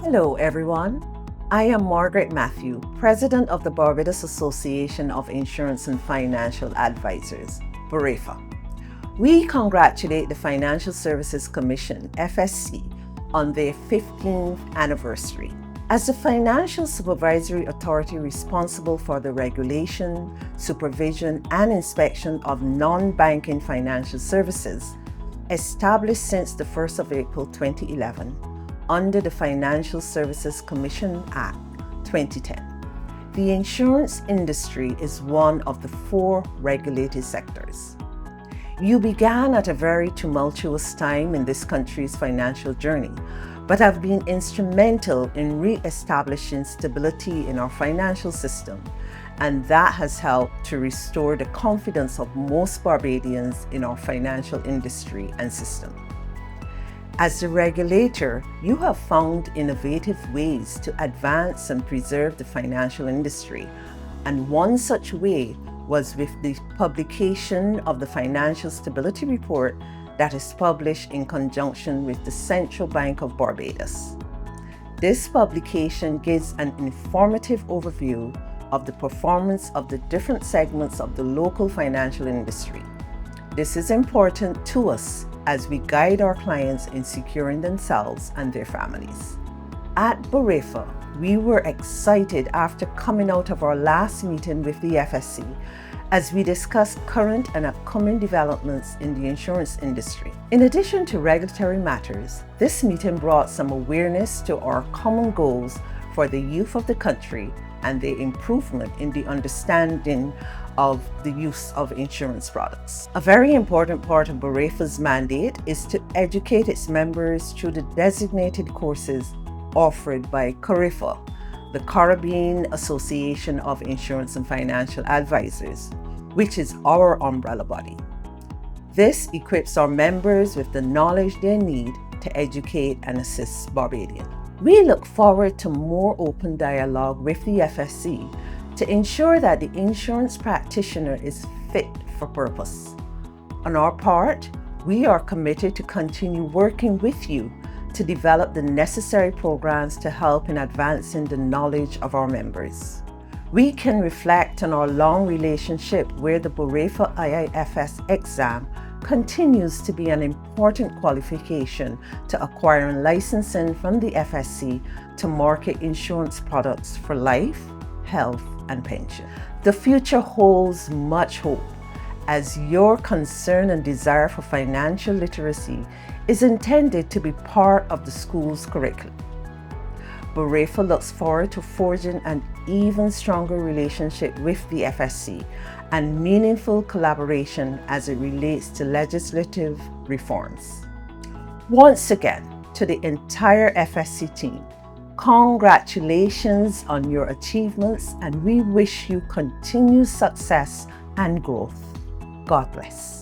Hello, everyone. I am Margaret Matthew, President of the Barbados Association of Insurance and Financial Advisors, BARAIFA. We congratulate the Financial Services Commission, FSC, on their 15th anniversary. As the financial supervisory authority responsible for the regulation, supervision, and inspection of non-banking financial services, established since the 1st of April 2011, under the Financial Services Commission Act 2010. The insurance industry is one of the 4 regulated sectors. You began at a very tumultuous time in this country's financial journey, but have been instrumental in re-establishing stability in our financial system, and that has helped to restore the confidence of most Barbadians in our financial industry and system. As the regulator, you have found innovative ways to advance and preserve the financial industry, and one such way was with the publication of the Financial Stability Report that is published in conjunction with the Central Bank of Barbados. This publication gives an informative overview of the performance of the different segments of the local financial industry. This is important to us as we guide our clients in securing themselves and their families. At BARAIFA, we were excited after coming out of our last meeting with the FSC as we discussed current and upcoming developments in the insurance industry. In addition to regulatory matters, this meeting brought some awareness to our common goals for the youth of the country and the improvement in the understanding of the use of insurance products. A very important part of BARAIFA's mandate is to educate its members through the designated courses offered by CARIFA, the Caribbean Association of Insurance and Financial Advisors, which is our umbrella body. This equips our members with the knowledge they need to educate and assist Barbadians. We look forward to more open dialogue with the FSC to ensure that the insurance practitioner is fit for purpose. On our part, we are committed to continue working with you to develop the necessary programs to help in advancing the knowledge of our members. We can reflect on our long relationship where the BARAIFA IIFS exam continues to be an important qualification to acquiring licensing from the FSC to market insurance products for life, health, and pension. The future holds much hope as your concern and desire for financial literacy is intended to be part of the school's curriculum. BARAIFA looks forward to forging an even stronger relationship with the FSC and meaningful collaboration as it relates to legislative reforms. Once again, to the entire FSC team, congratulations on your achievements, and we wish you continued success and growth. God bless.